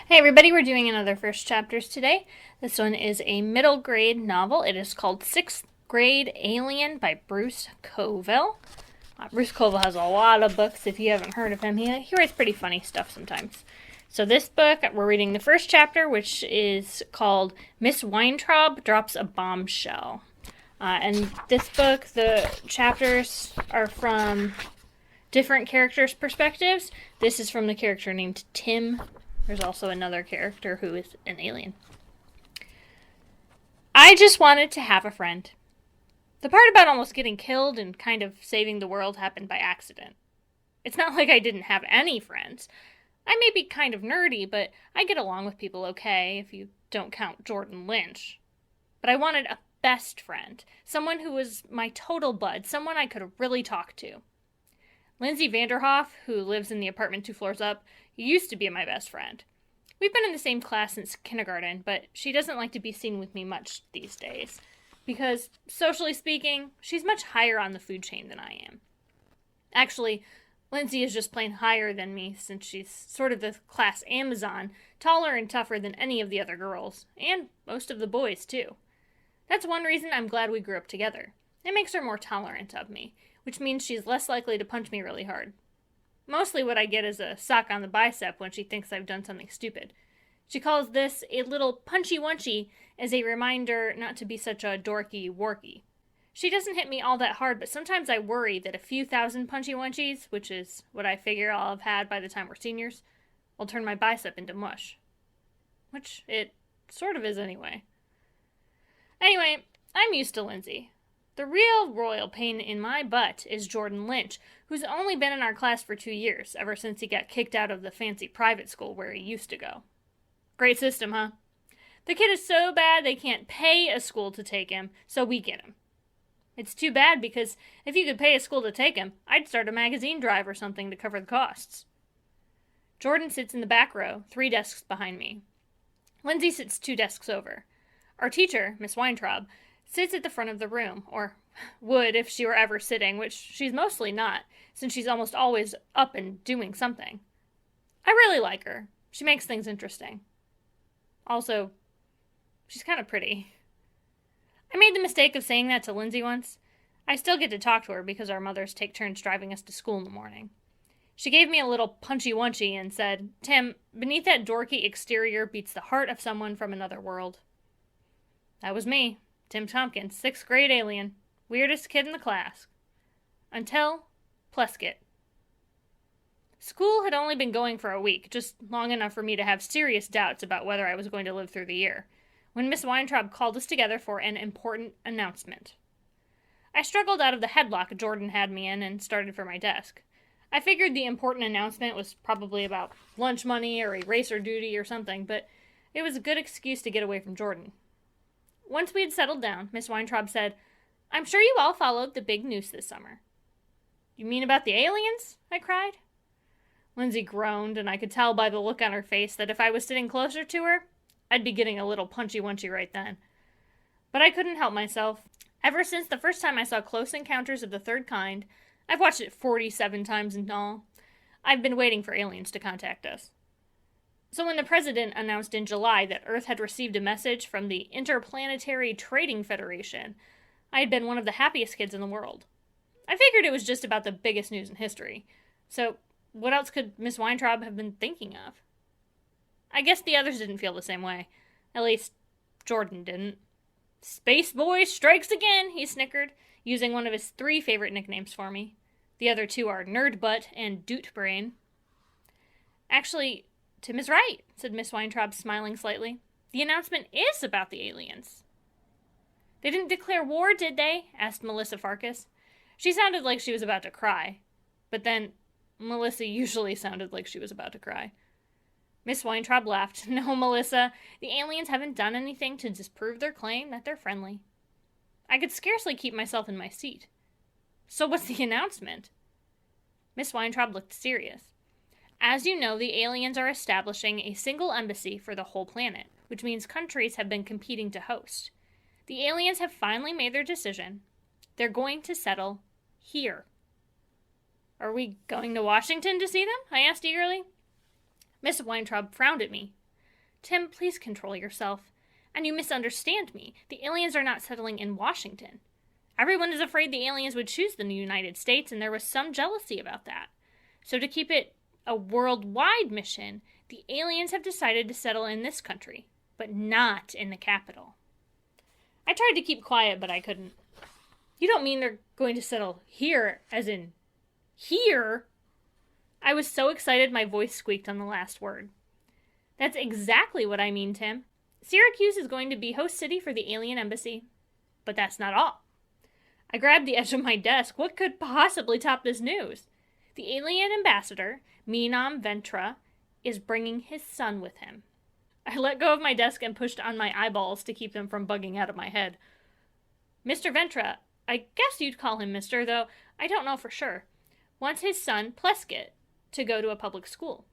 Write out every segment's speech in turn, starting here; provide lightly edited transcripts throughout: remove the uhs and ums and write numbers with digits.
Hey everybody, we're doing another first chapters today. This one is a middle grade novel. It is called Sixth Grade Alien by Bruce Coville. Bruce Coville has a lot of books. If you haven't heard of him, he writes pretty funny stuff sometimes. So this book, we're reading the first chapter, which is called Miss Weintraub Drops a Bombshell. And this book, the chapters are from different characters' perspectives. This is from the character named Tim. There's also another character who is an alien. I just wanted to have a friend. The part about almost getting killed and kind of saving the world happened by accident. It's not like I didn't have any friends. I may be kind of nerdy, but I get along with people okay if you don't count Jordan Lynch. But I wanted a best friend, someone who was my total bud, someone I could really talk to. Lindsay Vanderhoff, who lives in the apartment 2 floors up, used to be my best friend. We've been in the same class since kindergarten, but she doesn't like to be seen with me much these days. Because, socially speaking, she's much higher on the food chain than I am. Actually, Lindsay is just plain higher than me since she's sort of the class Amazon, taller and tougher than any of the other girls, and most of the boys, too. That's one reason I'm glad we grew up together. It makes her more tolerant of me, which means she's less likely to punch me really hard. Mostly what I get is a sock on the bicep when she thinks I've done something stupid. She calls this a little punchy-wunchy as a reminder not to be such a dorky-worky. She doesn't hit me all that hard, but sometimes I worry that a few thousand punchy-wunchies, which is what I figure I'll have had by the time we're seniors, will turn my bicep into mush. Which it sort of is anyway. Anyway, I'm used to Lindsay. The real royal pain in my butt is Jordan Lynch, who's only been in our class for 2 years, ever since he got kicked out of the fancy private school where he used to go. Great system, huh? The kid is so bad they can't pay a school to take him, so we get him. It's too bad because if you could pay a school to take him, I'd start a magazine drive or something to cover the costs. Jordan sits in the back row, 3 desks behind me. Lindsay sits 2 desks over. Our teacher, Miss Weintraub, sits at the front of the room, or would if she were ever sitting, which she's mostly not, since she's almost always up and doing something. I really like her. She makes things interesting. Also, she's kind of pretty. I made the mistake of saying that to Lindsay once. I still get to talk to her because our mothers take turns driving us to school in the morning. She gave me a little punchy-wunchy and said, "Tim, beneath that dorky exterior beats the heart of someone from another world." That was me. Tim Tompkins, 6th grade alien. Weirdest kid in the class. Until Pleskett. School had only been going for a week, just long enough for me to have serious doubts about whether I was going to live through the year, when Miss Weintraub called us together for an important announcement. I struggled out of the headlock Jordan had me in and started for my desk. I figured the important announcement was probably about lunch money or eraser duty or something, but it was a good excuse to get away from Jordan. Once we had settled down, Miss Weintraub said, "I'm sure you all followed the big news this summer." "You mean about the aliens?" I cried. Lindsay groaned, and I could tell by the look on her face that if I was sitting closer to her, I'd be getting a little punchy-wunchy right then. But I couldn't help myself. Ever since the first time I saw Close Encounters of the Third Kind, I've watched it 47 times in all, I've been waiting for aliens to contact us. So when the president announced in July that Earth had received a message from the Interplanetary Trading Federation, I had been one of the happiest kids in the world. I figured it was just about the biggest news in history. So what else could Miss Weintraub have been thinking of? I guess the others didn't feel the same way. At least, Jordan didn't. "Space Boy strikes again," he snickered, using one of his 3 favorite nicknames for me. The other 2 are Nerd Butt and Doot Brain. "Actually, Tim is right," said Miss Weintraub, smiling slightly. "The announcement is about the aliens." "They didn't declare war, did they?" asked Melissa Farkas. She sounded like she was about to cry. But then, Melissa usually sounded like she was about to cry. Miss Weintraub laughed. "No, Melissa, the aliens haven't done anything to disprove their claim that they're friendly." I could scarcely keep myself in my seat. "So what's the announcement?" Miss Weintraub looked serious. "As you know, the aliens are establishing a single embassy for the whole planet, which means countries have been competing to host. The aliens have finally made their decision. They're going to settle here." "Are we going to Washington to see them?" I asked eagerly. Miss Weintraub frowned at me. Tim, please control yourself. And you misunderstand me. The aliens are not settling in Washington. Everyone is afraid the aliens would choose the United States, and there was some jealousy about that. So to keep it a worldwide mission, the aliens have decided to settle in this country, but not in the capital. I tried to keep quiet, but I couldn't. You don't mean they're going to settle here, as in here? I was so excited my voice squeaked on the last word. That's exactly what I mean, Tim. Syracuse is going to be host city for the alien embassy. But that's not all. I grabbed the edge of my desk. What could possibly top this news? The alien ambassador, Meenam Ventra, is bringing his son with him. I let go of my desk and pushed on my eyeballs to keep them from bugging out of my head. Mr. Ventra, I guess you'd call him Mr., though I don't know for sure, wants his son, Pleskett, to go to a public school.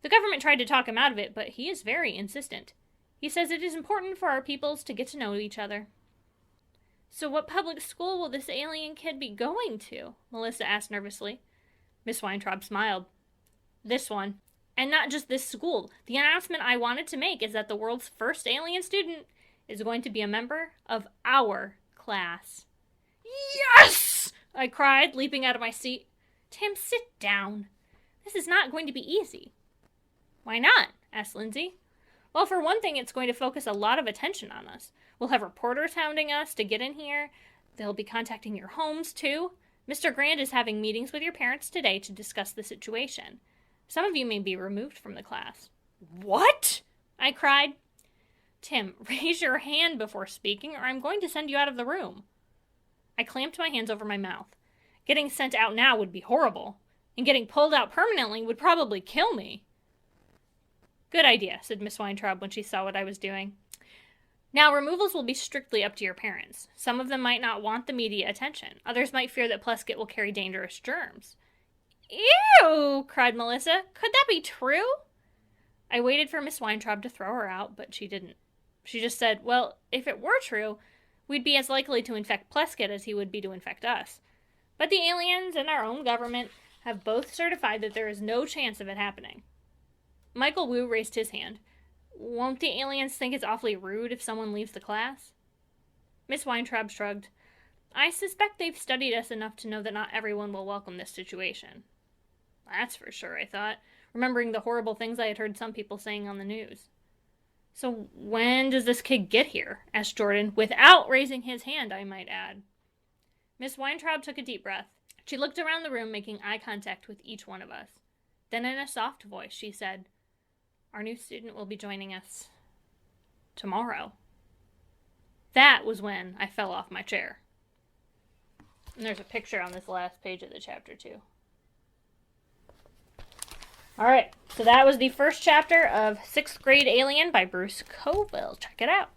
The government tried to talk him out of it, but he is very insistent. He says it is important for our peoples to get to know each other. So what public school will this alien kid be going to? Melissa asked nervously. Miss Weintraub smiled. This one. And not just this school. The announcement I wanted to make is that the world's first alien student is going to be a member of our class. Yes! I cried, leaping out of my seat. Tim, sit down. This is not going to be easy. Why not? Asked Lindsay. Well, for one thing, it's going to focus a lot of attention on us. We'll have reporters hounding us to get in here. They'll be contacting your homes, too. Mr. Grand is having meetings with your parents today to discuss the situation. Some of you may be removed from the class. What? I cried. Tim, raise your hand before speaking, or I'm going to send you out of the room. I clamped my hands over my mouth. Getting sent out now would be horrible, and getting pulled out permanently would probably kill me. Good idea, said Miss Weintraub when she saw what I was doing. Now, removals will be strictly up to your parents. Some of them might not want the media attention. Others might fear that Pleskett will carry dangerous germs. Ew, cried Melissa. Could that be true? I waited for Miss Weintraub to throw her out, but she didn't. She just said, well, if it were true, we'd be as likely to infect Pleskett as he would be to infect us. But the aliens and our own government have both certified that there is no chance of it happening. Michael Wu raised his hand. Won't the aliens think it's awfully rude if someone leaves the class? Miss Weintraub shrugged. I suspect they've studied us enough to know that not everyone will welcome this situation. That's for sure, I thought, remembering the horrible things I had heard some people saying on the news. So when does this kid get here? Asked Jordan, without raising his hand, I might add. Miss Weintraub took a deep breath. She looked around the room, making eye contact with each one of us. Then in a soft voice, she said, our new student will be joining us tomorrow. That was when I fell off my chair. And there's a picture on this last page of the chapter, too. Alright, so that was the first chapter of 6th Grade Alien by Bruce Coville. Check it out.